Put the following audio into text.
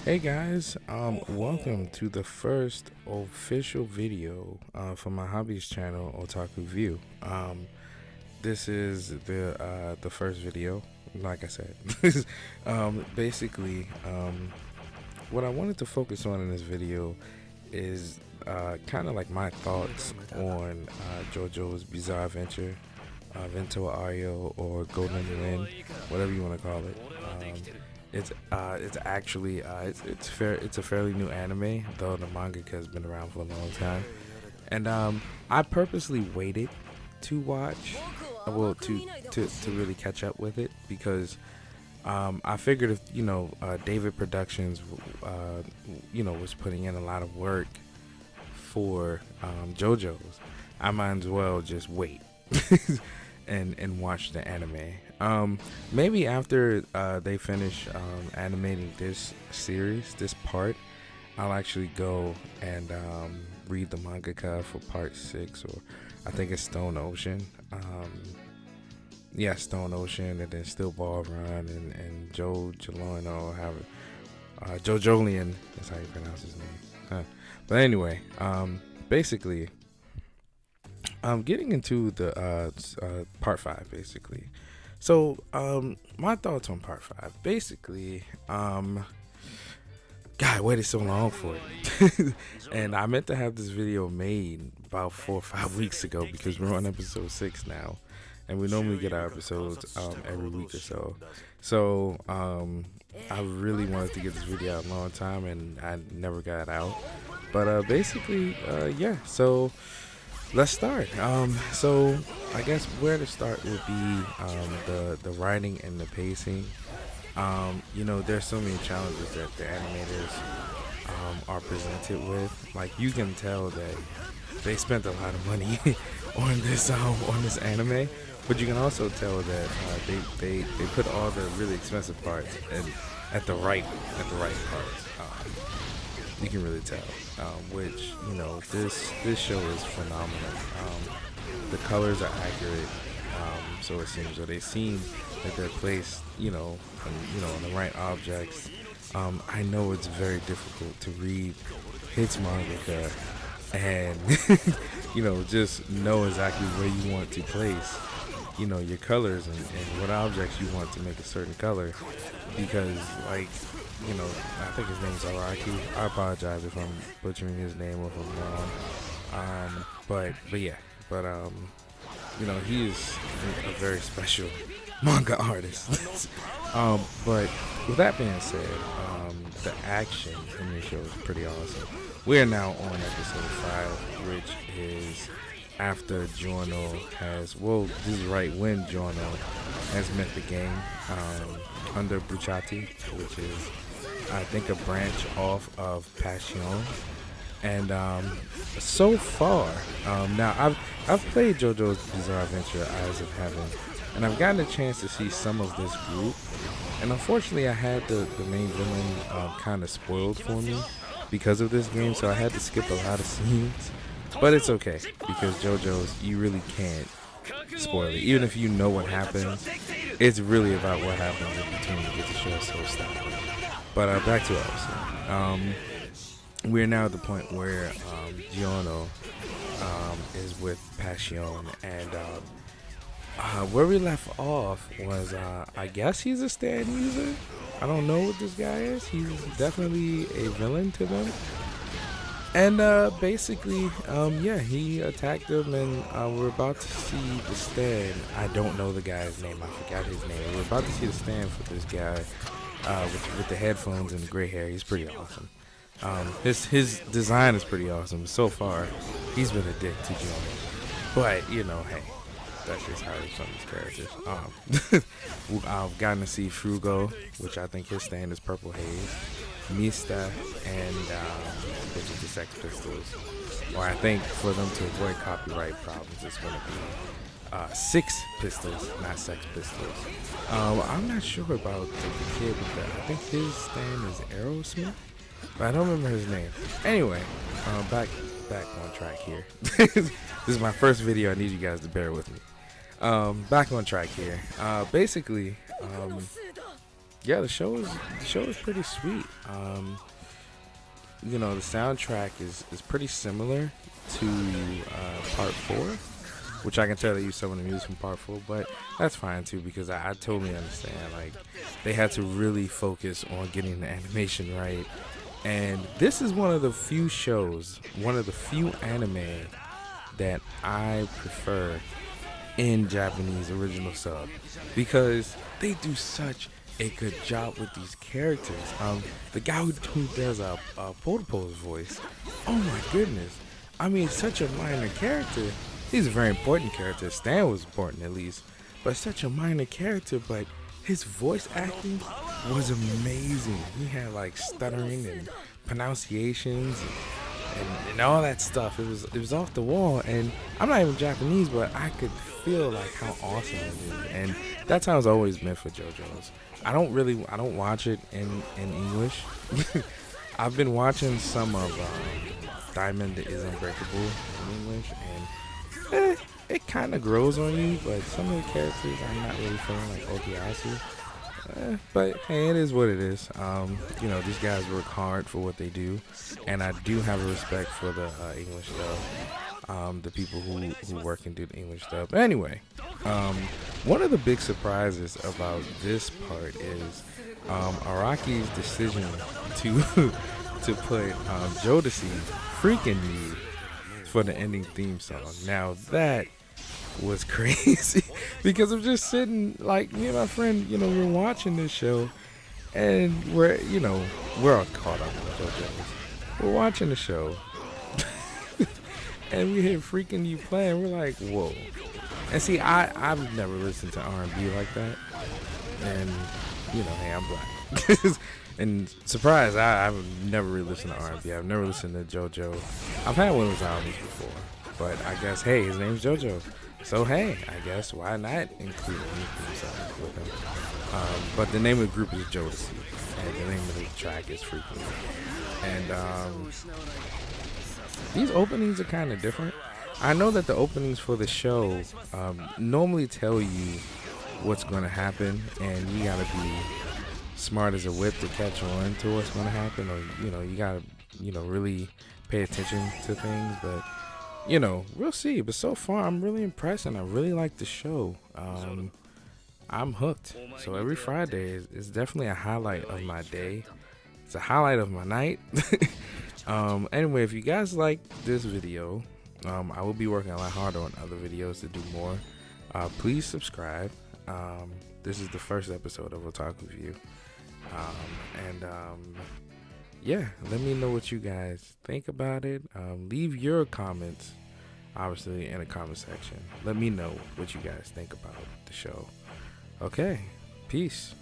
Hey guys, welcome to the first official video for my hobbies channel, Otaku View. This is the first video, like I said. Basically, what I wanted to focus on in this video is kind of like my thoughts on Jojo's Bizarre Adventure, Vento Ario, or Golden Wind, whatever you want to call it. It's actually it's a fairly new anime, though the manga has been around for a long time. And I purposely waited to watch, to really catch up with it because I figured if David Productions was putting in a lot of work for JoJo's, I might as well just wait and watch the anime. Maybe after they finish animating this series, this part, I'll actually go and read the mangaka for part 6, or I think it's Stone Ocean. Yeah, Stone Ocean, and then Still Ball Run, and Joe Jolon, or however, Joe Jolian, that's how you pronounce his name. But anyway, basically, getting into the part 5, basically. So, my thoughts on part 5. Basically, God, I waited so long for it. And I meant to have this video made about 4 or 5 weeks ago because we're on episode 6 now. And we normally get our episodes every week or so. So, I really wanted to get this video out a long time and I never got out. But basically, yeah, so let's start. So I guess where to start would be the writing and the pacing. There's so many challenges that the animators are presented with. Like, you can tell that they spent a lot of money on this anime, but you can also tell that they put all the really expensive parts at the right parts. You can really tell, which this show is phenomenal. The colors are accurate, so it seems, or they seem that they're placed, on the right objects. I know it's very difficult to read hits mangaka and just know exactly where you want to place your colors and what objects you want to make a certain color, because I think his name's Araki. I apologize if I'm butchering his name or if I'm wrong. He is a very special manga artist. But with that being said, the action in this show is pretty awesome. We are now on episode 5, which is after Giorno has, this is right when Giorno has met the gang under Bruciati, which is, I think, a branch off of Passion. And so far, now I've played JoJo's Bizarre Adventure Eyes of Heaven, and I've gotten a chance to see some of this group. And unfortunately, I had the main villain kind of spoiled for me because of this game, so I had to skip a lot of scenes. But it's okay, because JoJo's, you really can't spoil it. Even if you know what happens, it's really about what happens in between to get the show so stopped. But back to us. We're now at the point where Giorno is with Passion, and where we left off was, I guess he's a stand user. I don't know what this guy is. He's definitely a villain to them. And basically, he attacked them, and we're about to see the stand. I don't know the guy's name. I forgot his name. We're about to see the stand for this guy with the headphones and the gray hair. He's pretty awesome. His design is pretty awesome. So far, he's been a dick to Joe. But, hey, that's just how some of these characters. I've gotten to see Frugo, which I think his stand is Purple Haze. Mista, and which is the Sex Pistols. Or I think for them to avoid copyright problems, it's going to be Six Pistols, not Sex Pistols. I'm not sure about the kid with that. I think his stand is Aerosmith, but I don't remember his name. Anyway, back on track here. This is my first video. I need you guys to bear with me. Back on track here. Basically, yeah, the show is pretty sweet. You know, the soundtrack is pretty similar to part four, which I can tell they used some of the music from part four, but that's fine too because I totally understand. Like, they had to really focus on getting the animation right, and this is one of the few shows, one of the few anime that I prefer in Japanese original sub because they do such a good job with these characters. The guy who does a Potopo's voice, oh my goodness! I mean, such a minor character. He's a very important character. Stan was important at least, but such a minor character. But his voice acting was amazing. He had like stuttering and pronunciations and all that stuff. It was off the wall, and I'm not even Japanese, but I could feel like how awesome it is, and that's how it's always been for Jojos. I don't watch it in English. I've been watching some of Diamond is Unbreakable in English, and it kind of grows on you, but some of the characters I'm not really feeling like Okiasu. But hey, it is what it is. You know, these guys work hard for what they do, and I do have a respect for the English dub. The people who work and do the English dub. But anyway, one of the big surprises about this part is Araki's decision to to put Jodeci freaking me for the ending theme song. Now that was crazy because I'm just sitting, like, me and my friend, you know, we're watching this show and we're all caught up with JoJo's. We're watching the show and we hear freaking you playing. We're like, whoa. And see, I've never listened to R&B like that, and you know, hey, I'm black. And surprise, I've never really listened to R&B. I've never listened to JoJo. I've had one of his albums before, but I guess, hey, his name's JoJo. So hey, I guess why not include anything with him? But the name of the group is Jodeci, and the name of the track is Freaking. And these openings are kind of different. I know that the openings for the show normally tell you what's going to happen, and you gotta be smart as a whip to catch on to what's going to happen, or you gotta really pay attention to things, but. We'll see. But so far, I'm really impressed, and I really like the show. I'm hooked. So every Friday is definitely a highlight of my day. It's a highlight of my night. Anyway, if you guys like this video, I will be working a lot harder on other videos to do more. Please subscribe. This is the first episode of Otaku View. Yeah, let me know what you guys think about it. Leave your comments, obviously, in the comment section. Let me know what you guys think about the show. Okay, peace.